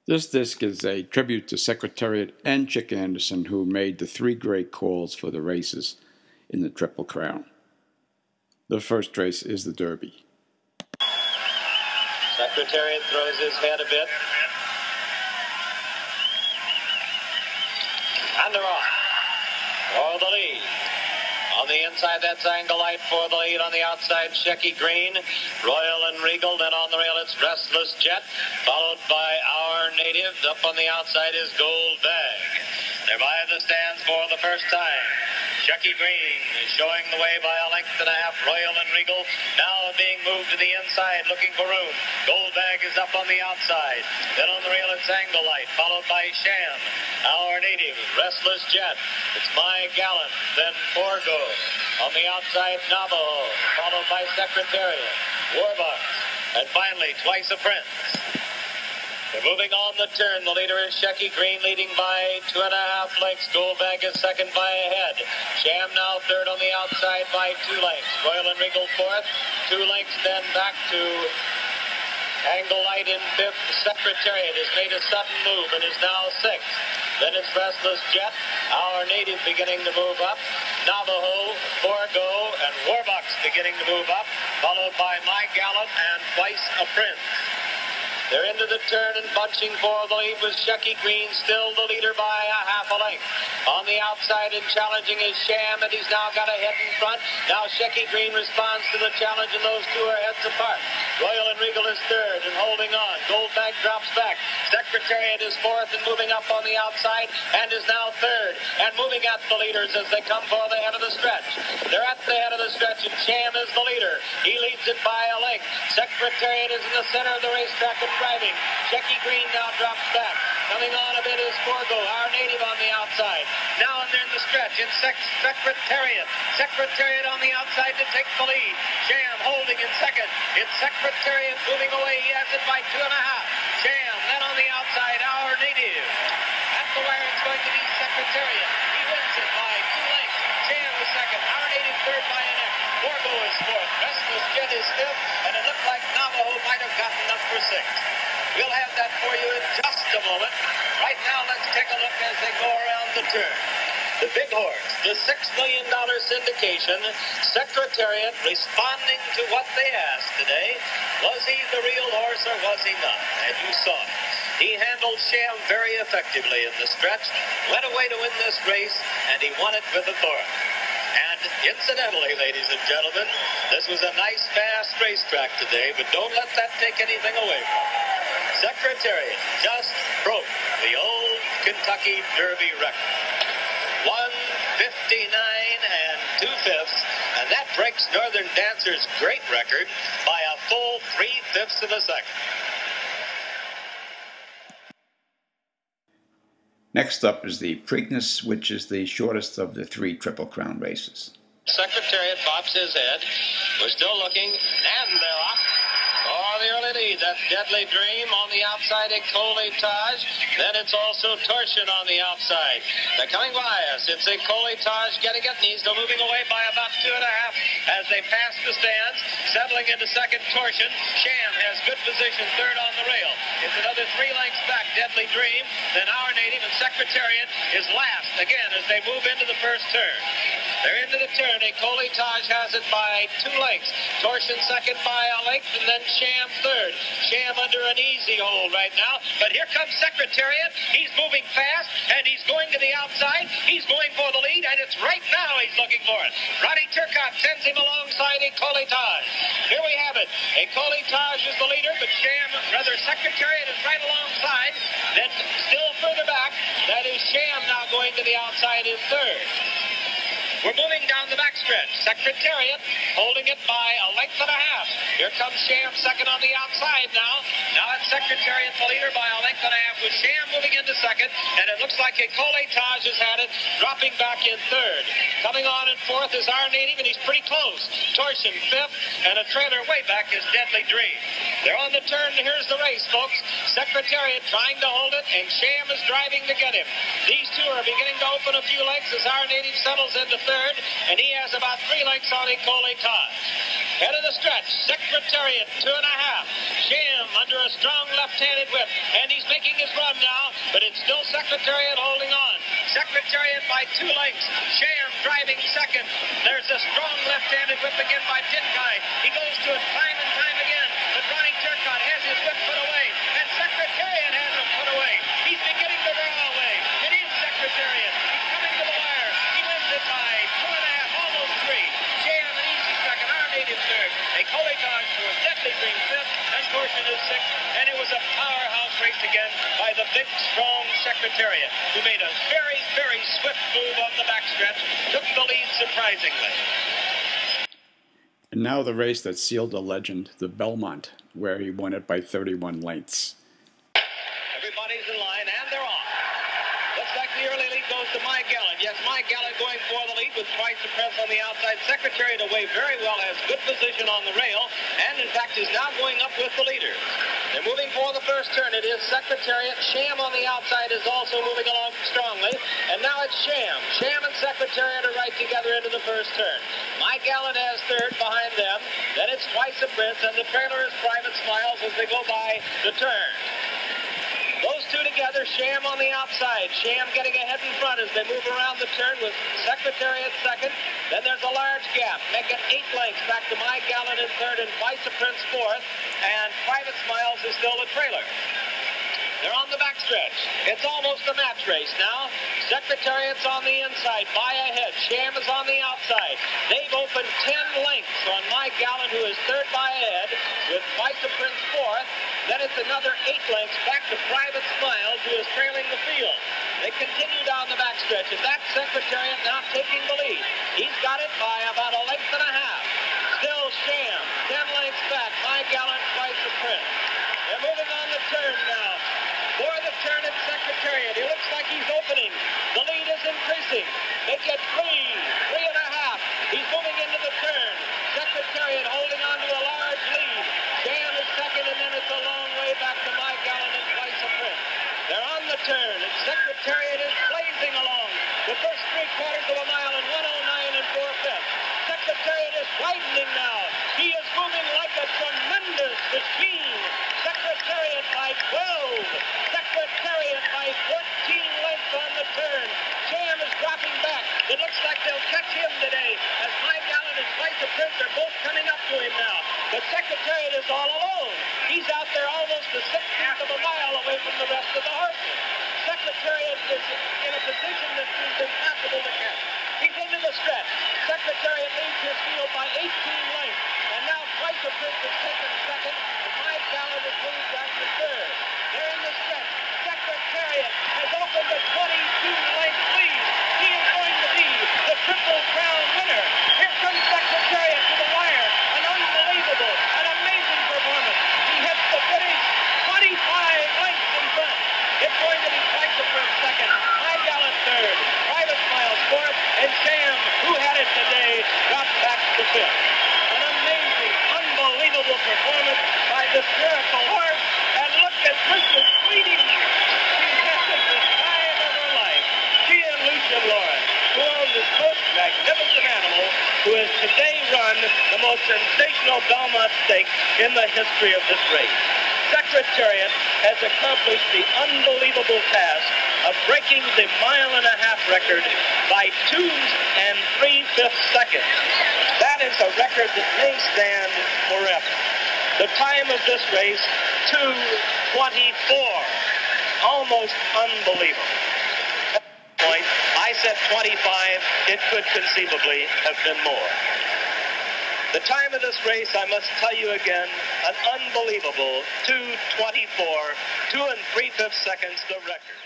This disc is a tribute to Secretariat and Chick Anderson, who made the three great calls for the races in the Triple Crown. The first race is the Derby. Secretariat throws his head a bit. And they're off. For the lead. On the inside, that's Angle Light for the lead. On the outside, Shecky Green, Royal and Regal. Then on the rail, it's Restless Jet, followed by Our Native. Up on the outside is Gold Bag. They're by the stands for the first time. Shecky Green is showing the way by a length and a half. Royal and Regal now being moved to the inside, looking for room. Gold Bag is up on the outside. Then on the rail, it's Angle Light, followed by Sham, Our Native, Restless Jet. It's My Gallant, then Forgo. On the outside, Navajo, followed by Secretariat, Warbucks, and finally, Twice a Prince. They're moving on the turn. The leader is Shecky Green, leading by 2.5 lengths. Gold Bag is second by a head. Sham now third on the outside by 2 lengths. Royal and Regal fourth. 2 lengths then back to Angle Light in fifth. Secretariat has made a sudden move and is now sixth. Then it's Restless Jet, Our Native beginning to move up. Navajo, Forgo, and Warbucks beginning to move up, followed by My Gallant and Twice a Prince. They're into the turn and bunching for the lead with Shecky Green, still the leader by a half a length. On the outside and challenging is Sham, and he's now got a head in front. Now Shecky Green responds to the challenge, and those two are heads apart. Royal and Regal is third and holding on. Gold Bag drops back. Secretariat is fourth and moving up on the outside and is now third and moving at the leaders as they come for the head of the stretch. They're at the head of the stretch, and Sham is the leader. He leads it by a length. Secretariat is in the center of the racetrack and driving. Shecky Green now drops back. Coming on a bit is Forgo, Our Native on the outside. Now and they're in the stretch. It's Secretariat. Secretariat on the outside to take the lead. Sham holding in second. It's Secretariat moving away. He has it by 2.5. Sham then on the outside, Our Native. At the wire, it's going to be Secretariat. He wins it by 2 lengths. Sham is second. Our Native third by a neck. Forgo is fourth. Restless Jet is fifth. And it looked like Navajo might have gotten up for sixth. We'll have that for you in just a moment. Right now, let's take a look as they go around the turn. The big horse, the $6 million syndication, Secretariat responding to what they asked today. Was he the real horse or was he not? And you saw it. He handled Sham very effectively in the stretch, went away to win this race, and he won it with authority. And incidentally, ladies and gentlemen, this was a nice, fast racetrack today, but don't let that take anything away from it. Secretariat just broke the old Kentucky Derby record. 1:59 2/5, and that breaks Northern Dancer's great record by a full 3/5 of a second. Next up is the Preakness, which is the shortest of the 3 Triple Crown races. Secretariat bops his head. We're still looking, and they're off. For the early lead, that's Deadly Dream on the outside, Ecole Taj. Then it's also Torsion on the outside. They're coming by us. It's Ecole Taj getting it, and he's moving away by about 2.5 as they pass the stands. Settling into second, Torsion. Sham has good position, third on the rail. It's another 3 lengths back, Deadly Dream. Then Our Native and Secretariat is last again as they move into the first turn. They're into the turn. Ecole Taj has it by 2 lengths. Torsion second by a length, and then Sham third. Sham under an easy hold right now. But here comes Secretariat. He's moving fast, and he's going to the outside. He's going for the lead, and it's right now he's looking for it. Roddy Turcotte sends him alongside Ecole Taj. Here we have it. Ecole Taj is the leader, but Secretariat is right alongside. Then still further back, that is Sham now going to the outside in third. We're moving down the backstretch. Secretariat holding it by a length and a half. Here comes Sham second on the outside now. Now it's Secretariat the leader by a length and a half with Sham moving into second. And it looks like Ecole Taj has had it, dropping back in third. Coming on in fourth is Our Native, and he's pretty close. Torsion fifth, and a trailer way back is Deadly Dream. They're on the turn. Here's the race, folks. Secretariat trying to hold it, and Sham is driving to get him. These two are beginning to open a few lengths as Our Native settles into third, and he has about 3 lengths on Ecole Taj. Head of the stretch, Secretariat 2.5. Sham under a strong left-handed whip, and he's making his run now, but it's still Secretariat holding on. Secretariat by 2 lengths. Sham driving second. There's a strong left-handed whip again by Tinkai. He goes to it time and time again, but Ronnie Turcotte has his whip put away, and Secretariat has him put away. He's beginning to draw away. It is Secretariat. He's coming to the wire. He wins the tie. 2.5, almost 3. Sham an easy second. Our native third. A Kolikog to a deadly green fifth, and Fortune is sixth. And it was a powerhouse race again by the big, strong Secretariat, who made a very, very swift move on the backstretch, took the lead surprisingly. And now the race that sealed a legend, the Belmont, where he won it by 31 lengths. Everybody's in line, and they're off. Looks like the early lead goes to My Gallant. Yes, My Gallant going for the lead with Twice the Press on the outside. Secretariat away very well, has good position on the rail, and in fact is now going up with the leader. They're moving for the first turn. It is Secretariat. Sham on the outside is also moving along strongly, and now it's Sham. Sham and Secretariat are right together into the first turn. My Gallant has third behind them. Then it's Twice the Prince, and the trailer is Private Smiles as they go by the turn. Those two together, Sham on the outside. Sham getting ahead in front as they move around the turn with Secretariat second. Then there's a large gap. Make it 8 lengths back to My Gallant in third and Vice Prince fourth. And Private Smiles is still the trailer. They're on the backstretch. It's almost a match race now. Secretariat's on the inside, by ahead. Sham is on the outside. They've opened 10 lengths on My Gallant, who is third by ahead, with Vice Prince fourth. Then it's another 8 lengths back to Private Smiles, who is trailing the field. They continue down the backstretch, and that's Secretariat now taking the lead. He's got it by about 1.5 lengths. Still Sham, 10 lengths back. My Gallant, Vice Prince. They're moving on the turn now. For the turn at Secretariat, he looks like he's opening. The lead is increasing. They get 3.5. He's moving into the turn. Secretariat holding on to a large lead. Sham is second, and then it's a long way back to My Gallant and Vice Prince. They're on the turn, and Secretariat is blazing along. The first 3/4 of a mile in 1:09 4/5. Secretariat is widening now. He is moving like a tremendous machine. Secretariat by 12. Secretariat by 14 lengths on the turn. Sham is dropping back. It looks like they'll catch him today, as My Gallant and Vice Prince are both coming up to him now. But Secretariat is all alone. He's out there almost a 1/16 of a mile away from the rest of the horses. Secretariat is in a position that seems impossible to catch. He's into the stretch. Secretariat leads his field by 18 lengths. And now Vice Prince is taken second, and My Gallant is moved down to third. They're in the stretch. Secretariat has opened a 22-length lead. He is going to be the Triple Crown winner. Here comes Secretariat to the wire. An unbelievable, an amazing performance. He hits the finish 25 lengths in front. It's going to be Vice Prince second, My Gallant third, Private Smiles fourth, and Sham, who had it today, dropped back to fifth. An amazing, unbelievable performance by this miracle horse. And look at Mrs. Sweetie. She has the time of her life. She and Lucian Lawrence, who owns this most magnificent animal, who has today run the most sensational Belmont Stakes in the history of this race. Secretariat has accomplished the unbelievable task of breaking the 1.5-mile record by 2 3/5 seconds. That is a record that may stand forever. The time of this race, 2:24. Almost unbelievable. Point, I said 25. It could conceivably have been more. The time of this race, I must tell you again, an unbelievable 2:24, 2 3/5 seconds, the record.